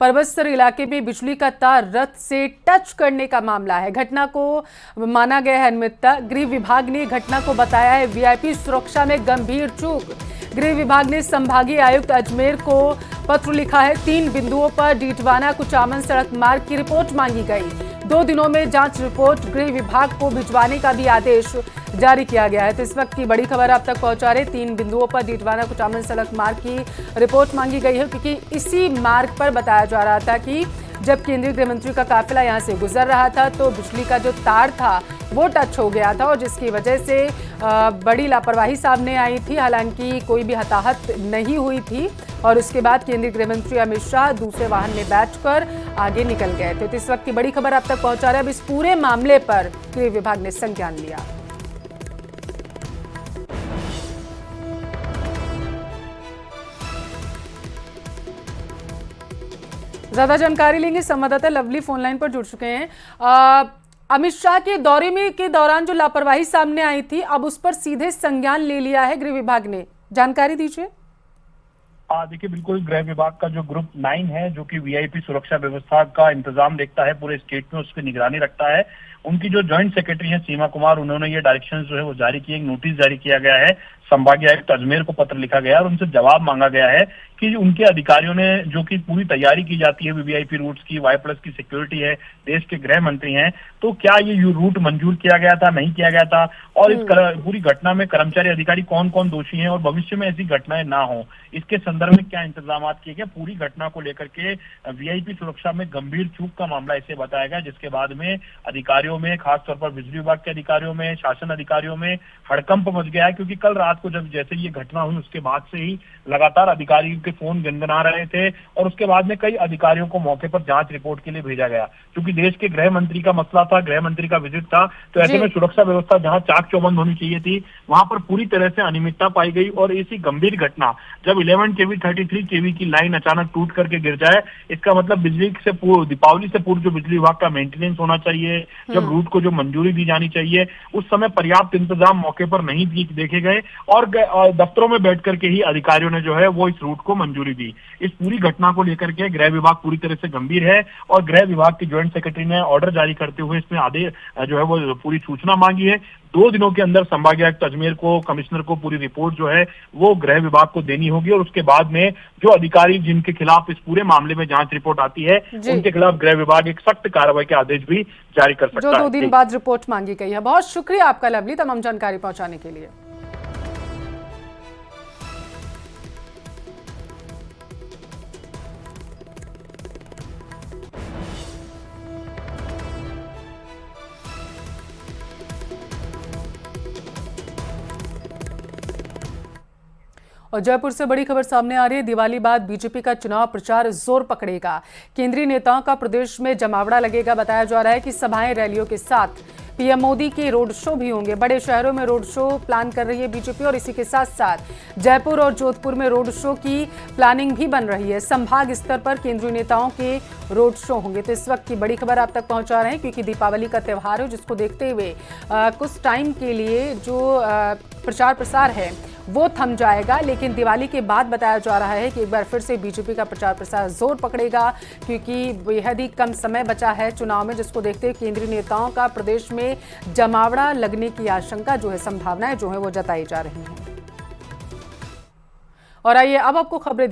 परबतसर इलाके में बिजली का तार रथ से टच करने का मामला है। घटना को माना गया है अनियमितता। गृह विभाग ने घटना को बताया है वीआईपी सुरक्षा में गंभीर चूक। गृह विभाग ने संभागीय आयुक्त अजमेर को पत्र लिखा है। 3 बिंदुओं पर डीडवाना कुचामन सड़क मार्ग की रिपोर्ट मांगी गई। 2 दिनों में जांच रिपोर्ट गृह विभाग को भिजवाने का भी आदेश जारी किया गया है। तो इस वक्त की बड़ी खबर आप तक पहुंचा रहे। 3 बिंदुओं पर डीडवाना कुचामन सड़क मार्ग की रिपोर्ट मांगी गई है, क्योंकि इसी मार्ग पर बताया जा रहा था कि जब केंद्रीय गृह मंत्री का काफिला यहां से गुजर रहा था तो बिजली का जो तार था वो टच हो गया था, और जिसकी वजह से बड़ी लापरवाही सामने आई थी। हालांकि कोई भी हताहत नहीं हुई थी, और उसके बाद केंद्रीय गृह मंत्री अमित शाह दूसरे वाहन में बैठकर आगे निकल गए थे। तो इस वक्त की बड़ी खबर आप तक पहुंचा रहे। अब इस पूरे मामले पर गृह विभाग ने संज्ञान लिया। ज्यादा जानकारी लेंगे, संवाददाता लवली फोनलाइन पर जुड़ चुके हैं। अमित शाह के दौरे में के दौरान जो लापरवाही सामने आई थी, अब उस पर सीधे संज्ञान ले लिया है गृह विभाग ने। जानकारी दीजिए। देखिए, बिल्कुल गृह विभाग का जो ग्रुप 9 है, जो कि वीआईपी सुरक्षा व्यवस्था का इंतजाम देखता है पूरे स्टेट में, उस पर निगरानी रखता है। उनकी जो ज्वाइंट सेक्रेटरी है सीमा कुमार, उन्होंने ये डायरेक्शन जो है वो जारी किए। एक नोटिस जारी किया गया है, संभागीय आयुक्त अजमेर को पत्र लिखा गया है और उनसे जवाब मांगा गया है कि उनके अधिकारियों ने, जो कि पूरी तैयारी की जाती है वीवीआईपी रूट्स की, Y+ की सिक्योरिटी है, देश के गृह मंत्री हैं, तो क्या ये रूट मंजूर किया गया था, नहीं किया गया था, और इस पूरी घटना में कर्मचारी अधिकारी कौन कौन दोषी हैं और भविष्य में ऐसी घटनाएं ना हो, इसके संदर्भ में क्या इंतजाम किए गए। पूरी घटना को लेकर के वीआईपी सुरक्षा में गंभीर चूक का मामला इसे बताया गया, जिसके बाद में अधिकारियों में, खासतौर पर बिजली विभाग के अधिकारियों में, शासन अधिकारियों में हड़कंप मच गया है। क्योंकि कल रात को जब जैसे ये घटना हुई, उसके बाद से ही लगातार अधिकारियों के फोन गनगना रहे थे, और उसके बाद में कई अधिकारियों को मौके पर जांच रिपोर्ट के लिए भेजा गया। क्योंकि देश के गृह मंत्री का मसला था, गृह मंत्री का विजिट था, तो ऐसे में सुरक्षा व्यवस्था जहां चाक चौबंद होनी चाहिए थी, वहां पर पूरी तरह से अनियमितता पाई गई। और ऐसी गंभीर घटना, जब 11 kV 33 kV की लाइन अचानक टूट करके गिर जाए, इसका मतलब बिजली से दीपावली से पूर्व जो बिजली विभाग का मेंटेनेंस होना चाहिए, जब रूट को जो मंजूरी दी जानी चाहिए, उस समय पर्याप्त इंतजाम मौके पर नहीं देखे गए, और दफ्तरों में बैठ करके ही अधिकारियों ने जो है वो इस रूट को मंजूरी दी। इस पूरी घटना को लेकर के गृह विभाग पूरी तरह से गंभीर है, और गृह विभाग की ज्वाइंट सेक्रेटरी ने ऑर्डर जारी करते हुए इसमें आदेश जो है वो पूरी सूचना मांगी है। 2 दिनों के अंदर संभागीय आयुक्त अजमेर को, कमिश्नर को पूरी रिपोर्ट जो है वो गृह विभाग को देनी होगी, और उसके बाद में जो अधिकारी जिनके खिलाफ इस पूरे मामले में जांच रिपोर्ट आती है, उनके खिलाफ गृह विभाग एक सख्त कार्रवाई के आदेश भी जारी कर सकता है। जो 2 दिन बाद रिपोर्ट मांगी गई है। बहुत शुक्रिया आपका लवली, तमाम जानकारी पहुंचाने के लिए। और जयपुर से बड़ी खबर सामने आ रही है। दिवाली बाद बीजेपी का चुनाव प्रचार जोर पकड़ेगा। केंद्रीय नेताओं का प्रदेश में जमावड़ा लगेगा। बताया जा रहा है कि सभाएं, रैलियों के साथ पीएम मोदी के रोड शो भी होंगे। बड़े शहरों में रोड शो प्लान कर रही है बीजेपी, और इसी के साथ साथ जयपुर और जोधपुर में रोड शो की प्लानिंग भी बन रही है। संभाग स्तर पर केंद्रीय नेताओं के रोड शो होंगे। तो इस वक्त की बड़ी खबर आप तक पहुंचा रहे हैं, क्योंकि दीपावली का त्यौहार है, जिसको देखते हुए कुछ टाइम के लिए जो प्रचार प्रसार है वो थम जाएगा। लेकिन दिवाली के बाद बताया जा रहा है कि एक बार फिर से बीजेपी का प्रचार प्रसार जोर पकड़ेगा, क्योंकि बेहद ही कम समय बचा है चुनाव में, जिसको देखते हुए केंद्रीय नेताओं का प्रदेश में जमावड़ा लगने की आशंका जो है, संभावनाएं जो है वो जताई जा रही हैं। और आइए अब आपको खबरें